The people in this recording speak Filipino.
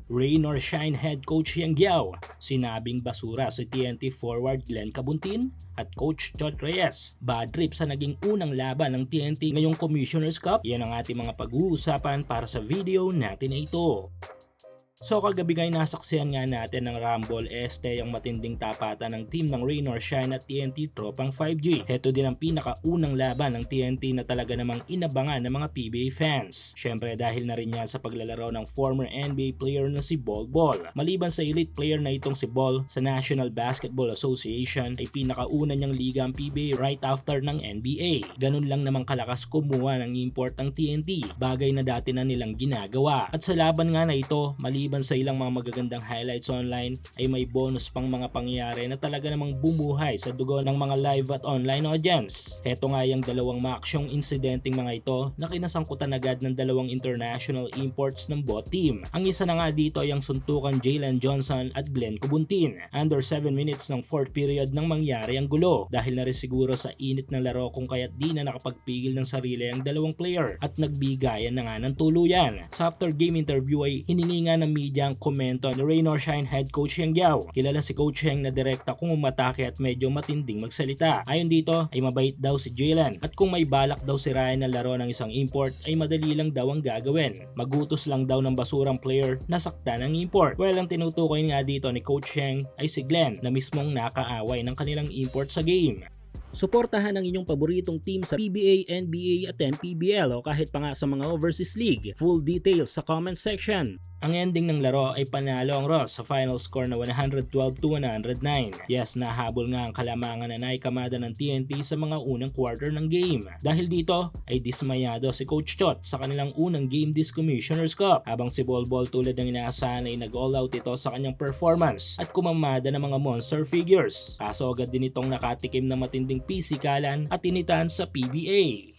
Rain or shine head coach Yang Giao, sinabing basura si TNT forward Glenn Cabuntin at coach Chot Reyes. Bad trip sa naging unang laban ng TNT ngayong Commissioner's Cup. Yan ang ating mga pag-uusapan para sa video natin na ito. So kagabi nga nasaksihan nga natin ng Rumble yung matinding tapatan ng team ng Rain or Shine at TNT tropang 5G. Heto din ang pinakaunang laban ng TNT na talaga namang inabangan ng mga PBA fans. Syempre dahil na rin yan sa paglalaro ng former NBA player na si Bol Bol. Maliban sa elite player na itong si Bol, sa National Basketball Association ay pinakauna niyang liga ang PBA right after ng NBA. Ganun lang namang kalakas kumuha ng import ng TNT, bagay na dati na nilang ginagawa. At sa laban nga na ito, maliban sa ilang mga magagandang highlights online ay may bonus pang mga pangyayari na talaga namang bumuhay sa dugo ng mga live at online audience. Heto nga yung dalawang maaksyong insidenteng mga ito na kinasangkutan agad ng dalawang international imports ng bot team. Ang isa na nga dito ay ang suntukan Jalen Johnson at Glenn Cabuntin. Under 7 minutes ng 4th period nang mangyari ang gulo dahil na rin siguro sa init ng laro kung kaya't di na nakapagpigil ng sarili ang dalawang player at nagbigayan na nga ng tuluyan. Sa after game interview ay hiningi nga ng media ang komento ni Rain or Shine head coach Yang Giao. Kilala si Coach Yang na direkta kung umatake at medyo matinding magsalita. Ayon dito ay mabait daw si Jalen at kung may balak daw si Ryan na laro ng isang import ay madali lang daw ang gagawin. Magutos lang daw ng basurang player na sakta ng import. Well, ang tinutukoy nga dito ni Coach Yang ay si Glenn na mismong nakaaway ng kanilang import sa game. Suportahan ang inyong paboritong team sa PBA, NBA at MPBL o kahit pa nga sa mga overseas league. Full details sa comment section. Ang ending ng laro ay panalo ang Ross sa final score na 112-109. Yes, nahabol nga ang kalamangan na naikamada ng TNT sa mga unang quarter ng game. Dahil dito ay dismayado si Coach Chot sa kanilang unang game this Commissioner's Cup. Habang si Bol Bol tulad ng inaasahan ay nag-all out ito sa kanyang performance at kumamada ng mga monster figures. Kaso agad din itong nakatikim na matinding pisikalan at initan sa PBA.